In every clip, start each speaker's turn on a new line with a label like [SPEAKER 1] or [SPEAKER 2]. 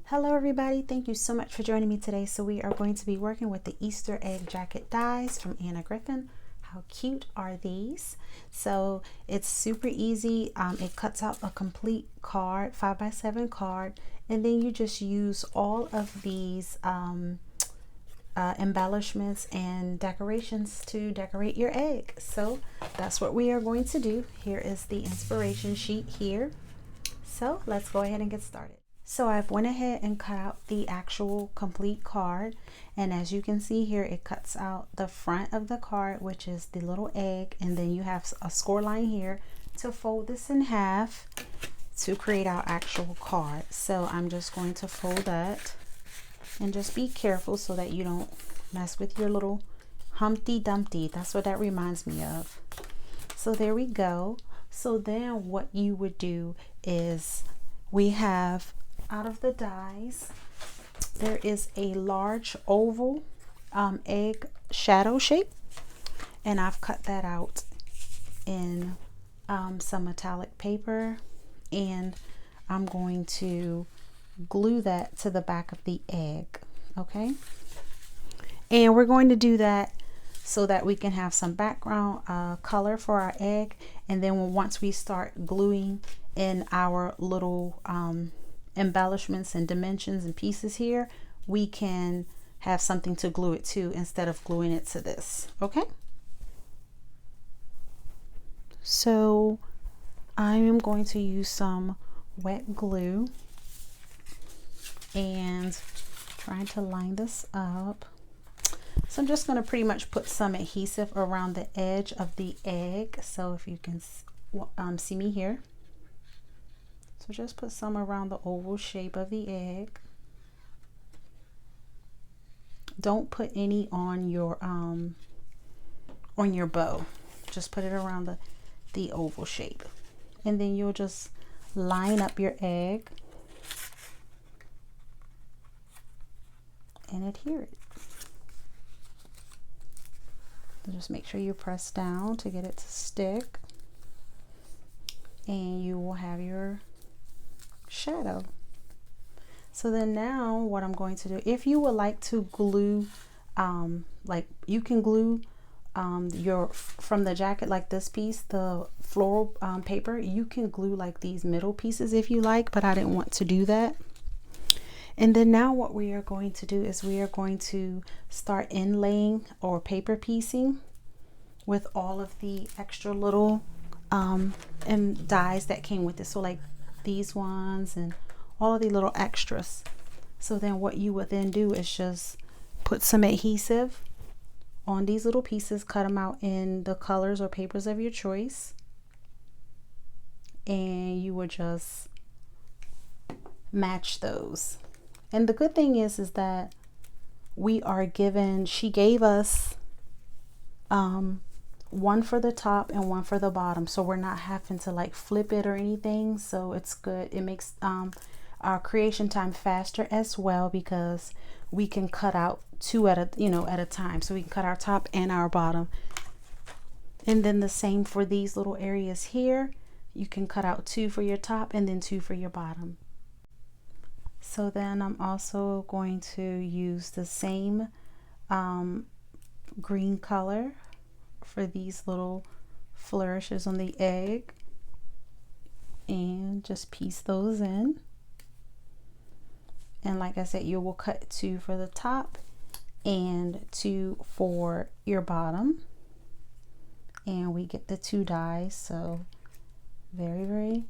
[SPEAKER 1] Hello everybody, thank you so much for joining me today. So we are going to be working with the Easter egg jacket dies from Griffin. How cute are these? So it's super easy. It cuts out a complete card, 5x7 card, and then you just use all of these embellishments and decorations to decorate your egg. So that's what we are going to do. Here is the inspiration sheet here. So let's go ahead and get started. So I've went ahead and cut out the actual complete card, and as you can see here, it cuts out the front of the card, which is the little egg, and then you have a score line here to fold this in half to create our actual card. So I'm just going to fold that, and just be careful so that you don't mess with your little Humpty Dumpty. That's what that reminds me of. So there we go. So then what you would do is, we have, out of the dies, there is a large oval egg shadow shape, and I've cut that out in some metallic paper, and I'm going to glue that to the back of the egg. Okay, and we're going to do that so that we can have some background color for our egg, and then once we start gluing in our little embellishments and dimensions and pieces here, we can have something to glue it to instead of gluing it to this. Okay, so I am going to use some wet glue and trying to line this up. So I'm just going to pretty much put some adhesive around the edge of the egg. So if you can see me here, so just put some around the oval shape of the egg. Don't put any on your bow. Just put it around the oval shape, and then you'll just line up your egg and adhere it. So just make sure you press down to get it to stick, and you will have your shadow. So then now what I'm going to do, if you would like to glue, like you can glue from the jacket, like this piece, the floral paper, you can glue like these middle pieces if you like, but I didn't want to do that. And then now what we are going to do is we are going to start inlaying or paper piecing with all of the extra little and dies that came with it. So like these ones and all of the little extras. So then what you would then do is just put some adhesive on these little pieces, cut them out in the colors or papers of your choice, and you would just match those. And the good thing is that we are given, she gave us one for the top and one for the bottom, so we're not having to like flip it or anything. So it's good. It makes our creation time faster as well, because we can cut out two at a time. So we can cut our top and our bottom, and then the same for these little areas here. You can cut out two for your top and then two for your bottom. So then I'm also going to use the same green color for these little flourishes on the egg, and just piece those in. And like I said, you will cut two for the top and two for your bottom, and we get the two dies. So very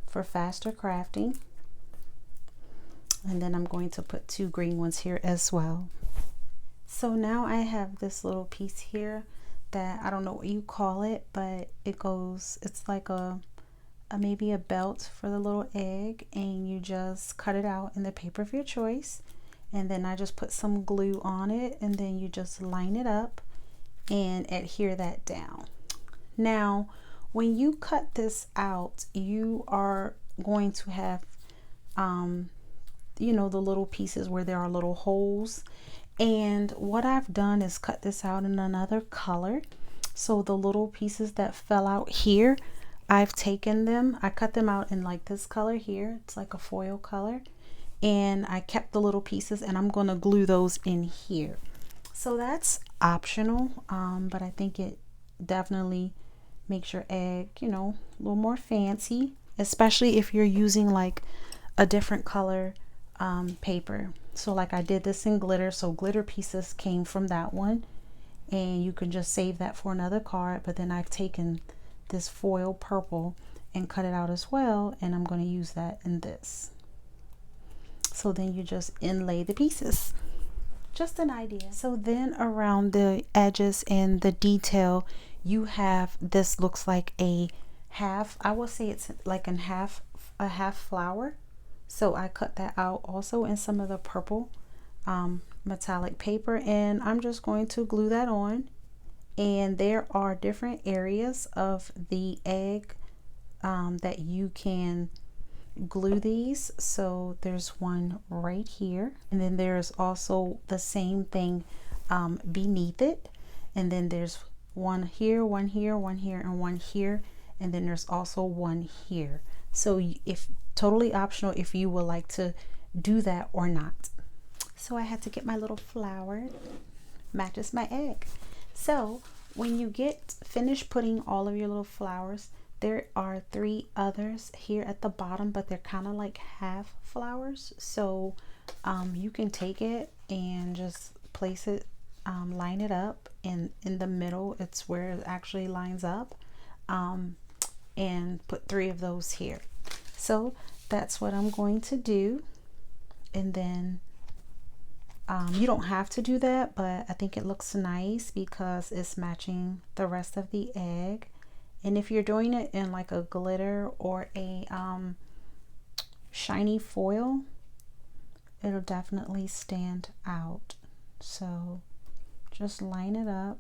[SPEAKER 1] for faster crafting. And then I'm going to put two green ones here as well. So now I have this little piece here that I don't know what you call it, but it's like maybe a belt for the little egg, and you just cut it out in the paper of your choice, and then I just put some glue on it, and then you just line it up and adhere that down. Now when you cut this out, you are going to have the little pieces where there are little holes, And what I've done is cut this out in another color. So the little pieces that fell out here, I've taken them, I cut them out in like this color here. It's like a foil color. And I kept the little pieces, and I'm going to glue those in here. So that's optional, but I think it definitely makes your egg, you know, a little more fancy, especially if you're using like a different color paper. So like I did this in glitter, so glitter pieces came from that one, and you can just save that for another card. But then I've taken this foil purple and cut it out as well, and I'm going to use that in this. So then you just inlay the pieces. Just an idea. So then around the edges and the detail, you have, this looks like a half, I will say it's like a half flower. So I cut that out also in some of the purple metallic paper, and I'm just going to glue that on. And there are different areas of the egg that you can glue these. So there's one right here, and then there's also the same thing beneath it, and then there's one here, one here, one here, and one here, and then there's also one here. So if totally optional if you would like to do that or not. So I had to get my little flower, matches my egg. So when you get finished putting all of your little flowers, there are 3 others here at the bottom, but they're kind of like half flowers. So you can take it and just place it, line it up, and in the middle, it's where it actually lines up, and put 3 of those here. So that's what I'm going to do. And then you don't have to do that, but I think it looks nice because it's matching the rest of the egg. And if you're doing it in like a glitter or a shiny foil, it'll definitely stand out. So just line it up,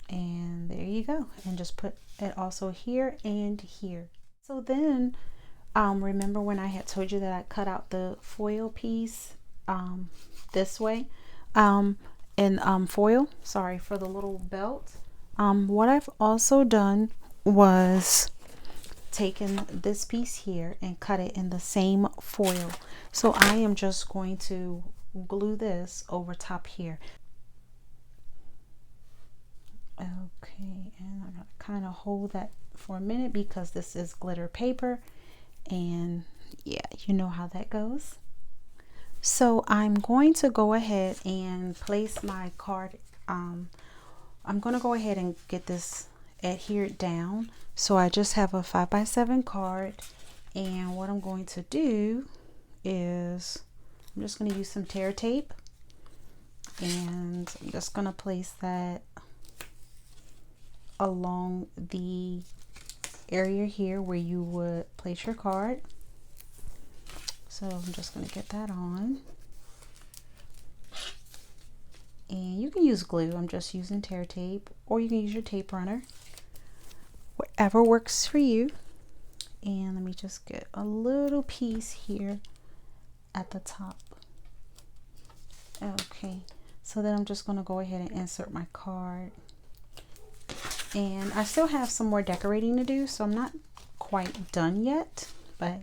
[SPEAKER 1] and there you go. And just put it also here and here. So then remember when I had told you that I cut out the foil piece this way in foil, sorry, for the little belt. What I've also done was taken this piece here and cut it in the same foil. So I am just going to glue this over top here. Okay, and I'm gonna kind of hold that for a minute because this is glitter paper, and yeah, you know how that goes. So I'm going to go ahead and place my card. I'm going to go ahead and get this adhered down. So I just have a 5x7 card, and what I'm going to do is I'm just going to use some tear tape, and I'm just going to place that along the area here where you would place your card. So I'm just going to get that on, and you can use glue. I'm just using tear tape, or you can use your tape runner, whatever works for you. And let me just get a little piece here at the top. Okay, so then I'm just going to go ahead and insert my card. And I still have some more decorating to do, so I'm not quite done yet. But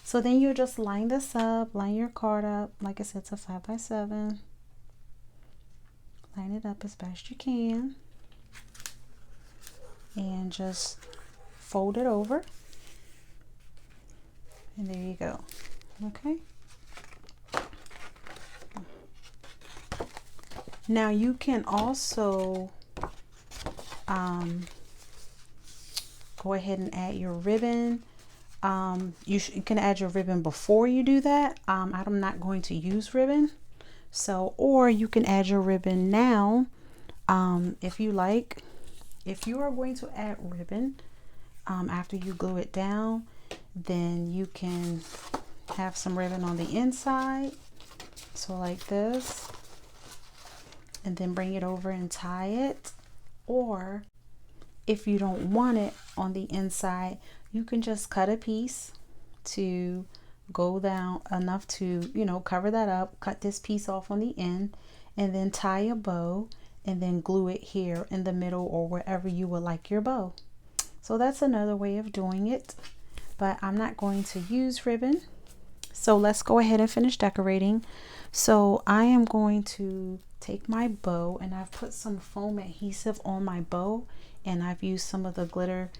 [SPEAKER 1] so then you just line this up, line your card up. Like I said, it's a 5x7. Line it up as best you can, and just fold it over, and there you go. Okay, now you can also go ahead and add your ribbon. You can add your ribbon before you do that. I'm not going to use ribbon, so, or you can add your ribbon now if you like. If you are going to add ribbon after you glue it down, then you can have some ribbon on the inside, so like this, and then bring it over and tie it. Or if you don't want it on the inside, you can just cut a piece to go down enough to, you know, cover that up, cut this piece off on the end, and then tie a bow and then glue it here in the middle or wherever you would like your bow. So that's another way of doing it, but I'm not going to use ribbon. So let's go ahead and finish decorating. So I am going to take my bow, and I've put some foam adhesive on my bow, and I've used some of the glitter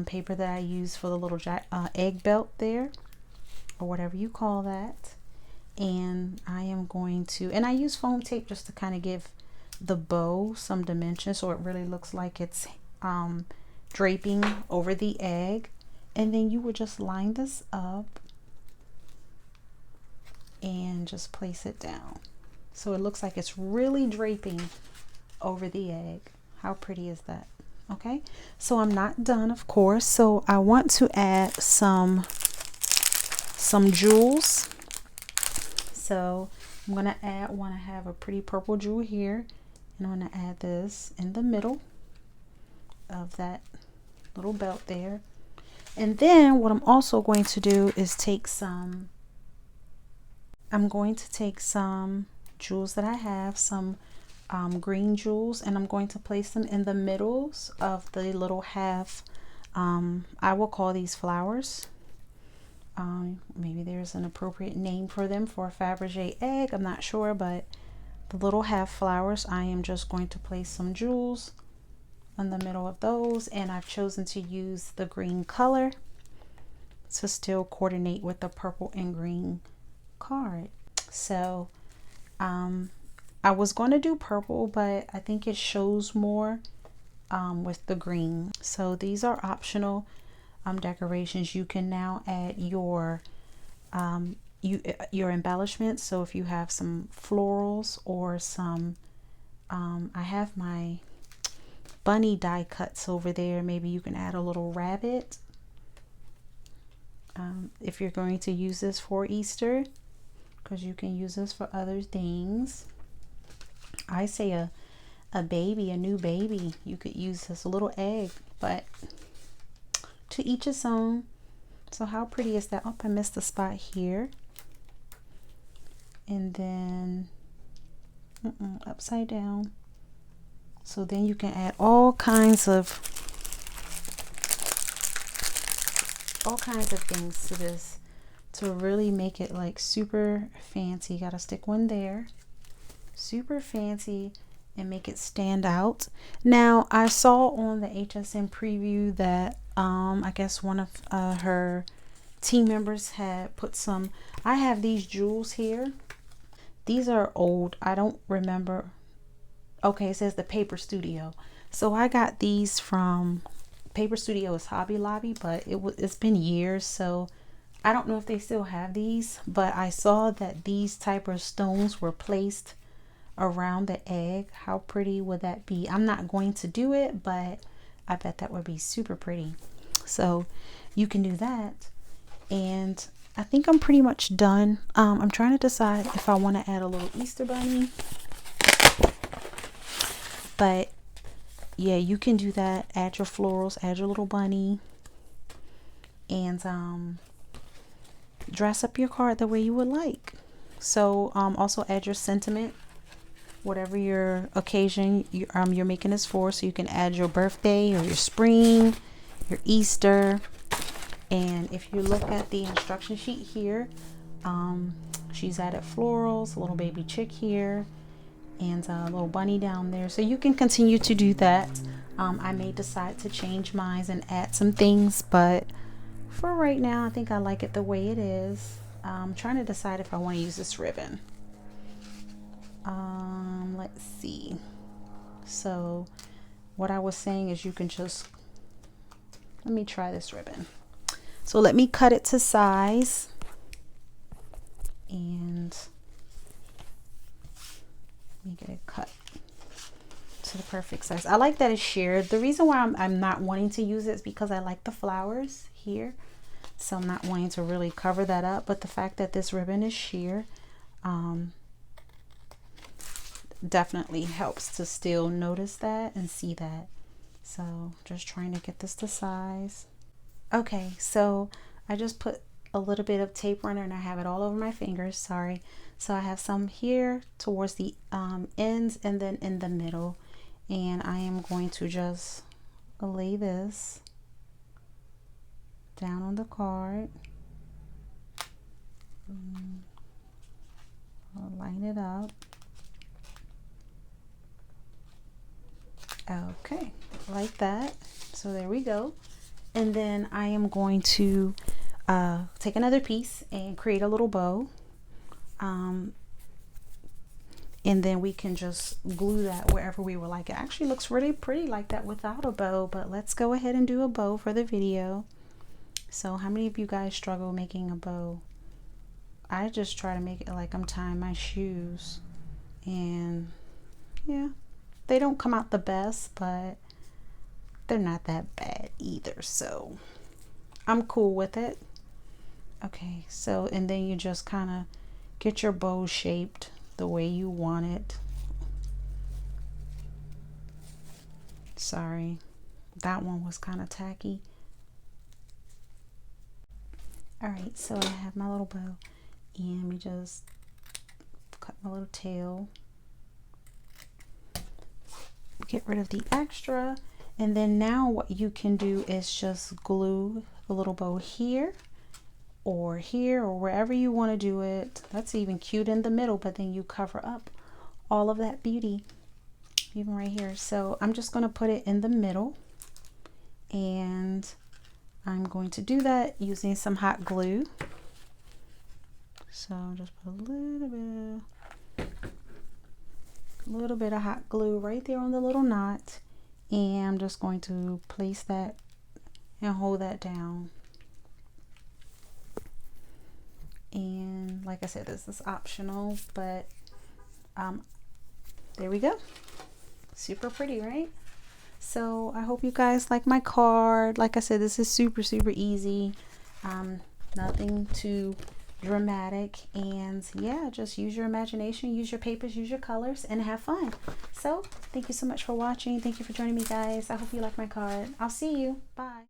[SPEAKER 1] paper that I use for the little egg belt there, or whatever you call that. And I am going to, and I use foam tape just to kind of give the bow some dimension so it really looks like it's draping over the egg. And then you would just line this up and just place it down so it looks like it's really draping over the egg. How pretty is that? Okay, so I'm not done, of course. So I want to add some jewels. So I'm gonna add one. I have a pretty purple jewel here, and I'm gonna add this in the middle of that little belt there. And then what I'm also going to do is take some, I'm going to take some jewels that I have, some green jewels, and I'm going to place them in the middles of the little half, I will call these flowers. Maybe there's an appropriate name for them for a Faberge egg, I'm not sure, but the little half flowers, I am just going to place some jewels in the middle of those, and I've chosen to use the green color to still coordinate with the purple and green card. So I was going to do purple, but I think it shows more with the green. So these are optional decorations. You can now add your embellishments. So if you have some florals or some I have my bunny die cuts over there, maybe you can add a little rabbit if you're going to use this for Easter, because you can use this for other things. I say a baby, a new baby, you could use this little egg, but to each his own. So how pretty is that? Oh, I missed a spot here. And then upside down. So then you can add all kinds of things to this to really make it like super fancy. You gotta stick one there, super fancy, and make it stand out. Now I saw on the HSN preview that I guess one of her team members had put some, I have these jewels here. These are old, I don't remember. Okay, it says the Paper Studio. So I got these from Paper Studio is Hobby Lobby, but it's been years, so I don't know if they still have these, but I saw that these type of stones were placed around the egg. How pretty would that be? I'm not going to do it, but I bet that would be super pretty. So you can do that. And I think I'm pretty much done. I'm trying to decide if I want to add a little Easter bunny, but yeah, you can do that. Add your florals, add your little bunny, and dress up your card the way you would like. So also add your sentiment, whatever your occasion you're making this for. So you can add your birthday or your spring, your Easter. And if you look at the instruction sheet here, she's added florals, a little baby chick here, and a little bunny down there. So you can continue to do that. I may decide to change mine and add some things, but for right now I think I like it the way it is. I'm trying to decide if I want to use this ribbon. Let's see. So what I was saying is you can just, let me try this ribbon. So let me cut it to size, and let me get it cut to the perfect size. I like that it's sheared. The reason why I'm not wanting to use it is because I like the flowers here, so I'm not wanting to really cover that up. But the fact that this ribbon is sheer definitely helps to still notice that and see that. So just trying to get this to size. Okay, so I just put a little bit of tape runner and I have it all over my fingers, sorry. So I have some here towards the ends and then in the middle, and I am going to just lay this down on the card. I'll line it up. Okay, like that. So there we go. And then I am going to take another piece and create a little bow. And then we can just glue that wherever we would like. It actually looks really pretty like that without a bow, but let's go ahead and do a bow for the video. So how many of you guys struggle making a bow? I just try to make it like I'm tying my shoes, and yeah, they don't come out the best, but they're not that bad either, so I'm cool with it. Okay, so and then you just kind of get your bow shaped the way you want it. Sorry, that one was kind of tacky. All right, so I have my little bow, and we just cut my little tail, get rid of the extra, and then now what you can do is just glue the little bow here or wherever you want to do it. That's even cute in the middle, but then you cover up all of that beauty even right here. So I'm just going to put it in the middle, and I'm going to do that using some hot glue. So just put a little bit of hot glue right there on the little knot, and I'm just going to place that and hold that down. And like I said, this is optional, but there we go. Super pretty, right? So I hope you guys like my card. Like I said, this is super easy, nothing too dramatic, and yeah, just use your imagination, use your papers, use your colors, and have fun. So thank you so much for watching. Thank you for joining me, guys. I hope you like my card. I'll see you. Bye.